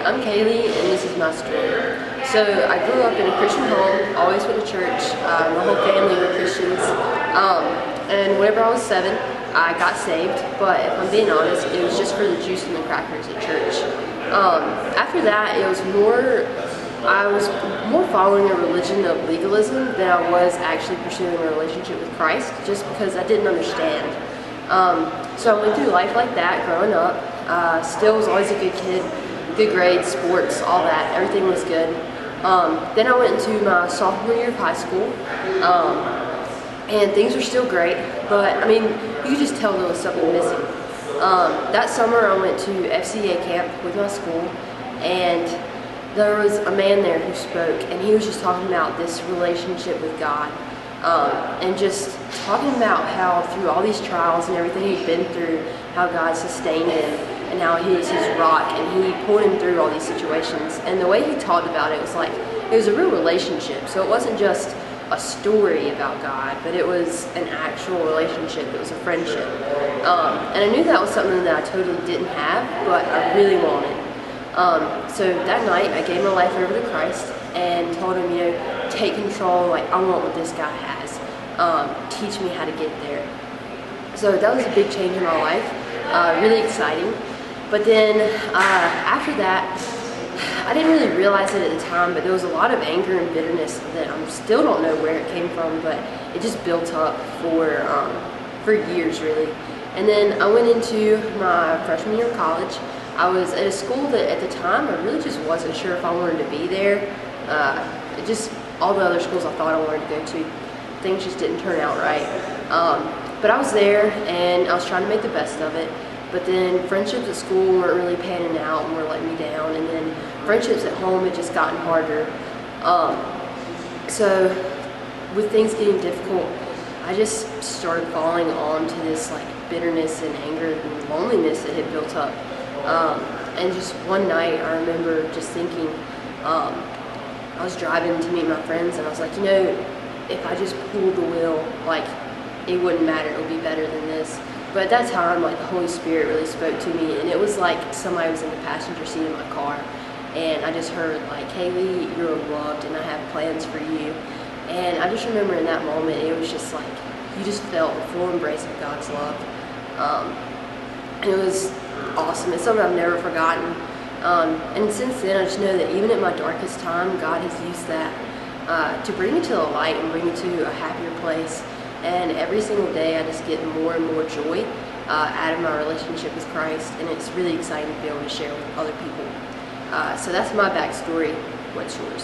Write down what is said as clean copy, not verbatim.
I'm Caleigh, and this is my story. So I grew up in a Christian home, always went to church. My whole family were Christians. And whenever I was 7, I got saved, but if I'm being honest, it was just for the juice and the crackers at church. After that, I was more following a religion of legalism than I was actually pursuing a relationship with Christ, just because I didn't understand. So I went through life like that growing up. Still was always a good kid, good grades, sports, all that. Everything was good. Then I went into my sophomore year of high school, and things were still great, but I mean, you could just tell there was something missing. That summer I went to FCA camp with my school, and there was a man there who spoke, and he was just talking about this relationship with God. And just talking about how through all these trials and everything he'd been through, how God sustained him and how he is his rock, and he pulled him through all these situations. And the way he talked about it was like, it was a real relationship. So it wasn't just a story about God, but it was an actual relationship. It was a friendship. And I knew that was something that I totally didn't have, but I really wanted. So that night I gave my life over to Christ and told him, take control, like I want what this guy has. Teach me how to get there. So that was a big change in my life, really exciting. But then after that, I didn't really realize it at the time, but there was a lot of anger and bitterness that I still don't know where it came from, but it just built up for years really. And then I went into my freshman year of college. I was at a school that at the time I really just wasn't sure if I wanted to be there. All the other schools I thought I wanted to go to, things just didn't turn out right. But I was there and I was trying to make the best of it. But then friendships at school weren't really panning out and were letting me down. And then friendships at home had just gotten harder. So with things getting difficult, I just started falling on to this like bitterness and anger and loneliness that had built up. And just one night I remember just thinking, I was driving to meet my friends and I was like, if I just pulled the wheel, like it wouldn't matter, it would be better than this. But at that time, like the Holy Spirit really spoke to me, and it was like somebody was in the passenger seat of my car, and I just heard like, Caleigh, you're loved and I have plans for you. And I just remember in that moment, it was just like, you just felt the full embrace of God's love. And it was awesome. It's something I've never forgotten. And since then, I just know that even at my darkest time, God has used that to bring me to the light and bring me to a happier place. And every single day, I just get more and more joy out of my relationship with Christ, and it's really exciting to be able to share with other people. So that's my backstory. What's yours?